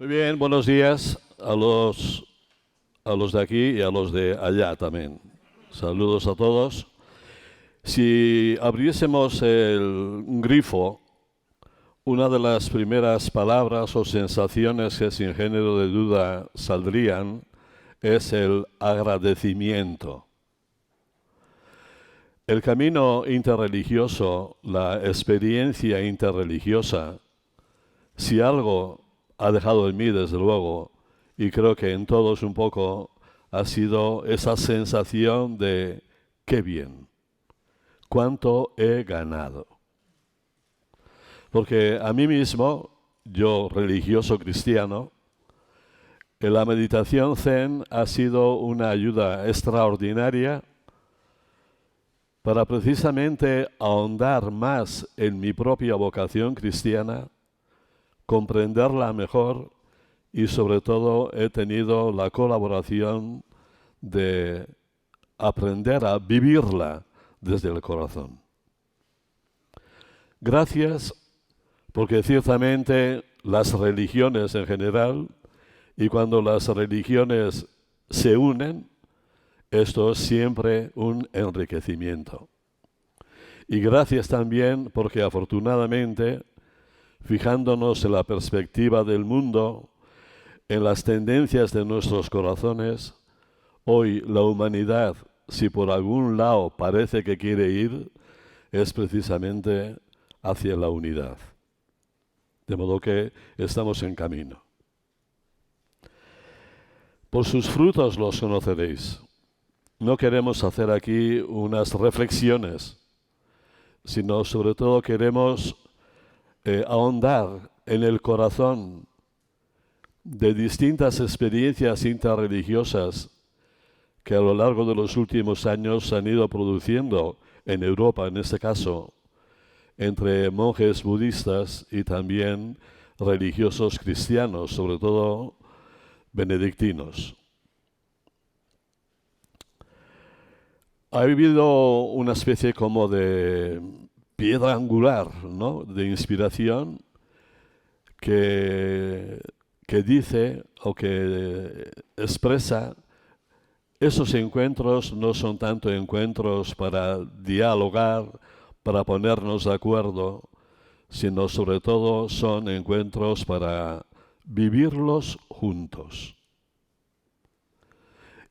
Muy bien, buenos días a los de aquí y a los de allá también. Saludos a todos. Si abriésemos un grifo, una de las primeras palabras o sensaciones que sin género de duda saldrían es el agradecimiento. El camino interreligioso, la experiencia interreligiosa, si algo ha dejado en mí, desde luego, y creo que en todos un poco, ha sido esa sensación de qué bien, cuánto he ganado. Porque a mí mismo, yo religioso cristiano, en la meditación Zen ha sido una ayuda extraordinaria para precisamente ahondar más en mi propia vocación cristiana, comprenderla mejor y sobre todo he tenido la colaboración de aprender a vivirla desde el corazón. Gracias, porque ciertamente las religiones en general, y cuando las religiones se unen, esto es siempre un enriquecimiento. Y gracias también porque afortunadamente, fijándonos en la perspectiva del mundo, en las tendencias de nuestros corazones, hoy la humanidad, si por algún lado parece que quiere ir, es precisamente hacia la unidad. De modo que estamos en camino. Por sus frutos los conoceréis. No queremos hacer aquí unas reflexiones, sino sobre todo queremos ahondar en el corazón de distintas experiencias interreligiosas que a lo largo de los últimos años se han ido produciendo en Europa, en este caso, entre monjes budistas y también religiosos cristianos, sobre todo benedictinos. Ha habido una especie como de piedra angular, ¿no?, de inspiración que dice o que expresa esos encuentros no son tanto encuentros para dialogar, para ponernos de acuerdo, sino sobre todo son encuentros para vivirlos juntos.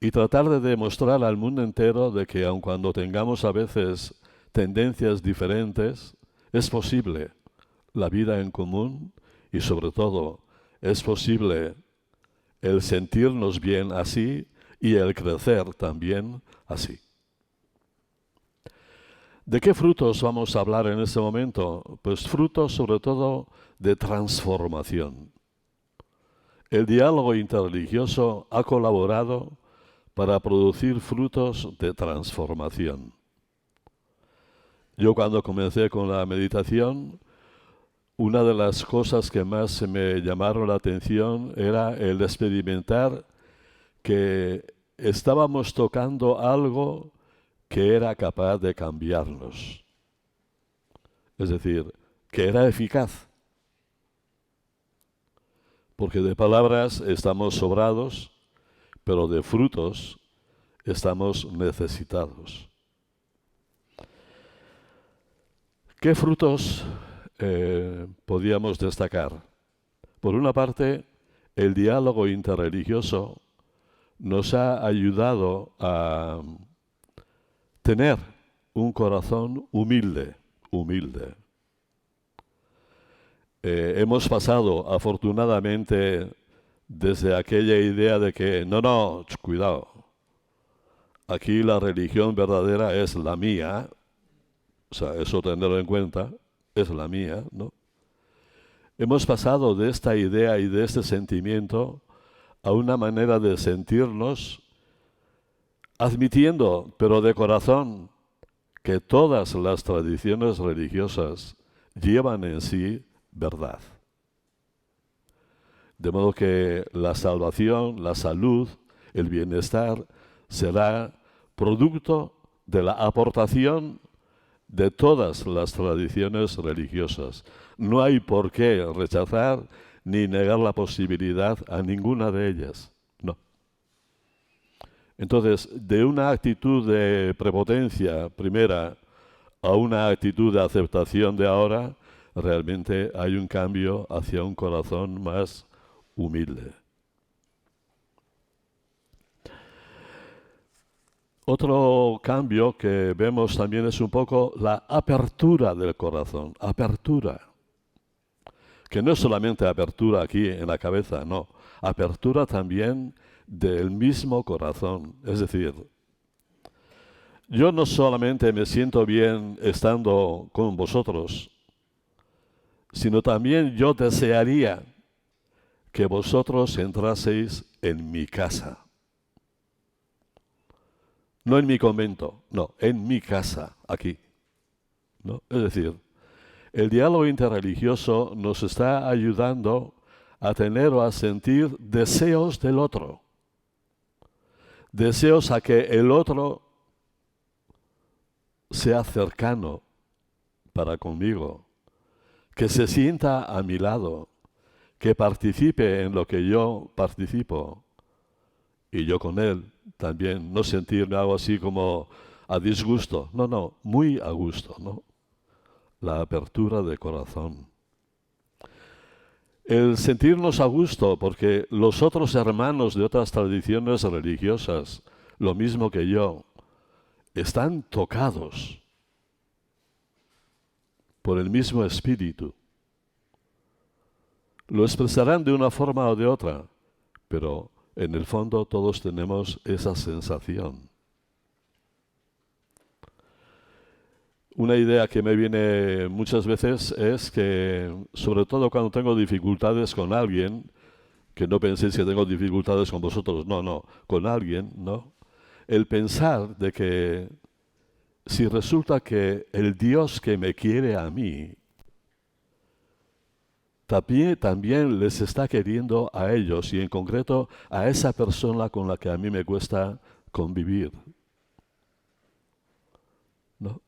Y tratar de demostrar al mundo entero de que aun cuando tengamos a veces tendencias diferentes, es posible la vida en común y sobre todo es posible el sentirnos bien así y el crecer también así. ¿De qué frutos vamos a hablar en este momento? Pues frutos sobre todo de transformación. El diálogo interreligioso ha colaborado para producir frutos de transformación. Yo cuando comencé con la meditación, una de las cosas que más me llamaron la atención era el experimentar que estábamos tocando algo que era capaz de cambiarnos. Es decir, que era eficaz. Porque de palabras estamos sobrados, pero de frutos estamos necesitados. ¿Qué frutos podíamos destacar? Por una parte, el diálogo interreligioso nos ha ayudado a tener un corazón humilde. Hemos pasado, afortunadamente, desde aquella idea de que, cuidado, aquí la religión verdadera es la mía, o sea, eso tenerlo en cuenta, es la mía, ¿no? Hemos pasado de esta idea y de este sentimiento a una manera de sentirnos admitiendo, pero de corazón, que todas las tradiciones religiosas llevan en sí verdad. De modo que la salvación, la salud, el bienestar será producto de la aportación de todas las tradiciones religiosas. No hay por qué rechazar ni negar la posibilidad a ninguna de ellas. No. Entonces, de una actitud de prepotencia primera a una actitud de aceptación de ahora, realmente hay un cambio hacia un corazón más humilde. Otro cambio que vemos también es un poco la apertura del corazón, apertura. Que no es solamente apertura aquí en la cabeza, no, apertura también del mismo corazón. Es decir, yo no solamente me siento bien estando con vosotros, sino también yo desearía que vosotros entraseis en mi casa. No en mi convento, no, en mi casa, aquí, ¿no? Es decir, el diálogo interreligioso nos está ayudando a tener o a sentir deseos del otro, deseos a que el otro sea cercano para conmigo, que se sienta a mi lado, que participe en lo que yo participo y yo con él también, no sentirme algo así como a disgusto, no, muy a gusto, ¿no? La apertura de corazón. El sentirnos a gusto, porque los otros hermanos de otras tradiciones religiosas, lo mismo que yo, están tocados por el mismo espíritu. Lo expresarán de una forma o de otra, pero en el fondo todos tenemos esa sensación. Una idea que me viene muchas veces es que, sobre todo cuando tengo dificultades con alguien, que no penséis que tengo dificultades con vosotros, no, con alguien, ¿no? El pensar de que si resulta que el Dios que me quiere a mí, también les está queriendo a ellos y en concreto a esa persona con la que a mí me cuesta convivir, ¿no?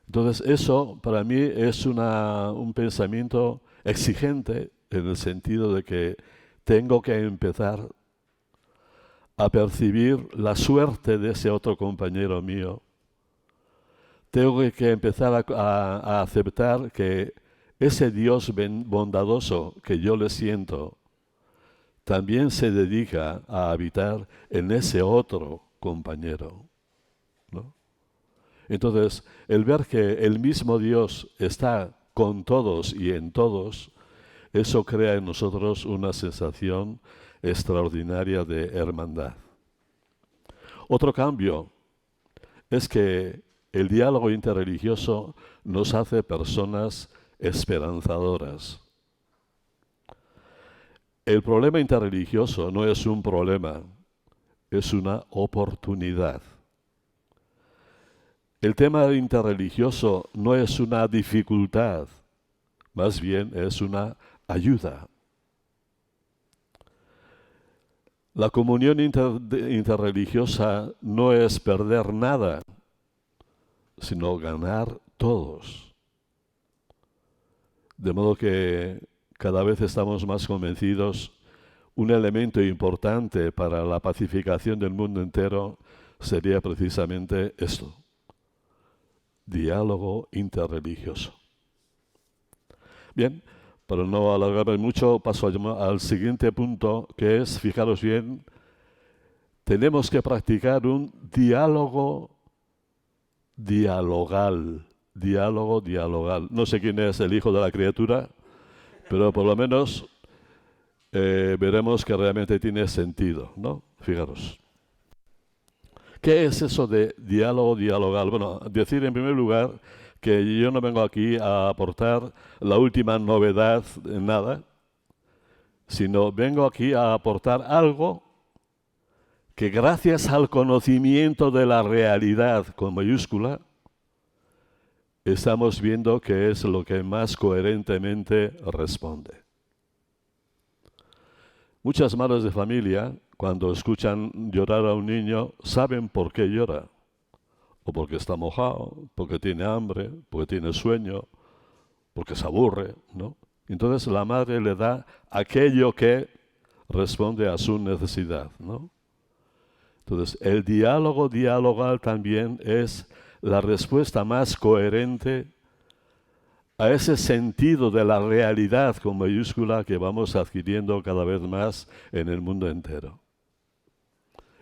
Entonces eso para mí es un pensamiento exigente en el sentido de que tengo que empezar a percibir la suerte de ese otro compañero mío. Tengo que empezar a aceptar que ese Dios bondadoso que yo le siento también se dedica a habitar en ese otro compañero, ¿no? Entonces, el ver que el mismo Dios está con todos y en todos, eso crea en nosotros una sensación extraordinaria de hermandad. Otro cambio es que el diálogo interreligioso nos hace personas esperanzadoras. El problema interreligioso no es un problema, es una oportunidad. El tema interreligioso no es una dificultad, más bien es una ayuda. La comunión interreligiosa no es perder nada, sino ganar todos. De modo que cada vez estamos más convencidos, un elemento importante para la pacificación del mundo entero sería precisamente esto: diálogo interreligioso. Bien, para no alargarme mucho, paso al siguiente punto, que es, fijaros bien, tenemos que practicar un diálogo dialogal. Diálogo dialogal. No sé quién es el hijo de la criatura, pero por lo menos veremos que realmente tiene sentido, ¿no? Fijaros. ¿Qué es eso de diálogo dialogal? Bueno, decir en primer lugar que yo no vengo aquí a aportar la última novedad en nada, sino vengo aquí a aportar algo que gracias al conocimiento de la realidad con mayúscula, estamos viendo que es lo que más coherentemente responde. Muchas madres de familia, cuando escuchan llorar a un niño, saben por qué llora. O porque está mojado, porque tiene hambre, porque tiene sueño, porque se aburre, ¿no? Entonces la madre le da aquello que responde a su necesidad, ¿no? Entonces el diálogo dialogal también es la respuesta más coherente a ese sentido de la realidad con mayúscula que vamos adquiriendo cada vez más en el mundo entero.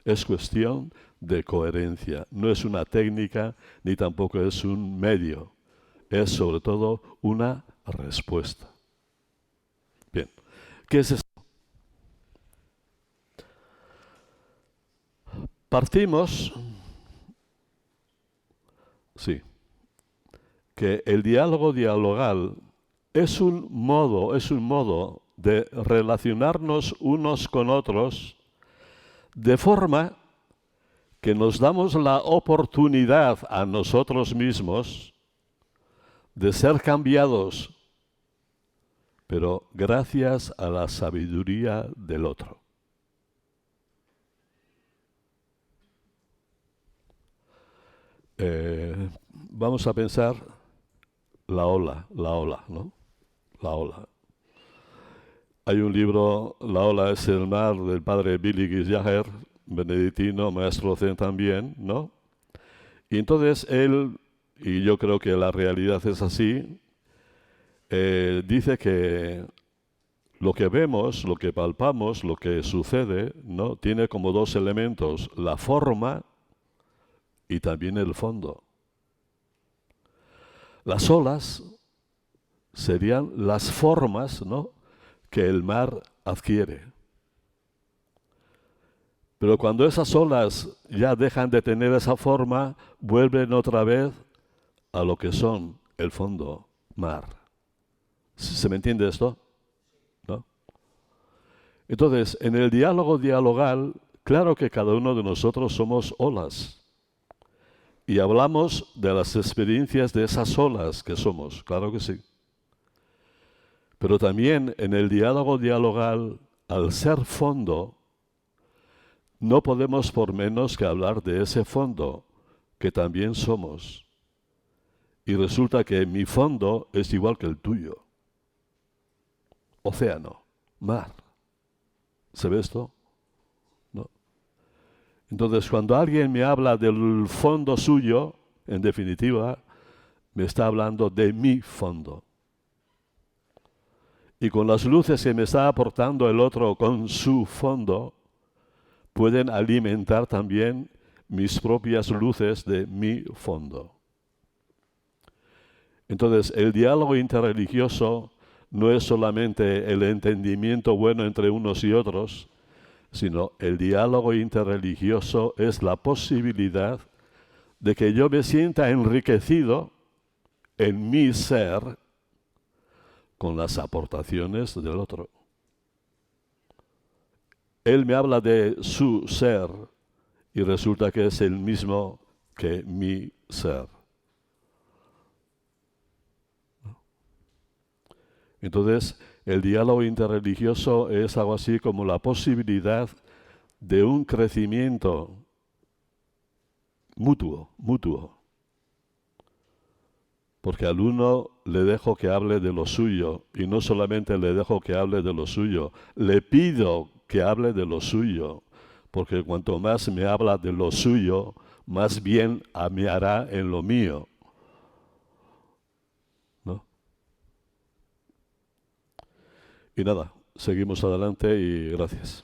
Es cuestión de coherencia, no es una técnica ni tampoco es un medio, es sobre todo una respuesta. Bien, ¿qué es esto? Partimos, sí, que el diálogo dialogal es un modo de relacionarnos unos con otros de forma que nos damos la oportunidad a nosotros mismos de ser cambiados, pero gracias a la sabiduría del otro. Vamos a pensar la ola, ¿no? La ola. Hay un libro, La ola es el mar, del padre Billy Gizaher, benedictino, maestro zen también, ¿no? Y entonces él, y yo creo que la realidad es así, dice que lo que vemos, lo que palpamos, lo que sucede, ¿no? Tiene como dos elementos, la forma y también el fondo. Las olas serían las formas, ¿no?, que el mar adquiere. Pero cuando esas olas ya dejan de tener esa forma, vuelven otra vez a lo que son el fondo, mar. ¿Se me entiende esto? ¿No? Entonces, en el diálogo dialogal, claro que cada uno de nosotros somos olas. Y hablamos de las experiencias de esas olas que somos, claro que sí. Pero también en el diálogo dialogal, al ser fondo, no podemos por menos que hablar de ese fondo que también somos. Y resulta que mi fondo es igual que el tuyo. Océano, mar. ¿Se ve esto? ¿No? Entonces, cuando alguien me habla del fondo suyo, en definitiva, me está hablando de mi fondo. Y con las luces que me está aportando el otro con su fondo, pueden alimentar también mis propias luces de mi fondo. Entonces, el diálogo interreligioso no es solamente el entendimiento bueno entre unos y otros, sino el diálogo interreligioso es la posibilidad de que yo me sienta enriquecido en mi ser con las aportaciones del otro. Él me habla de su ser y resulta que es el mismo que mi ser. Entonces, el diálogo interreligioso es algo así como la posibilidad de un crecimiento mutuo. Porque al uno le dejo que hable de lo suyo, y no solamente le dejo que hable de lo suyo, le pido que hable de lo suyo, porque cuanto más me habla de lo suyo, más bien me hará en lo mío, ¿no? Y nada, seguimos adelante y gracias.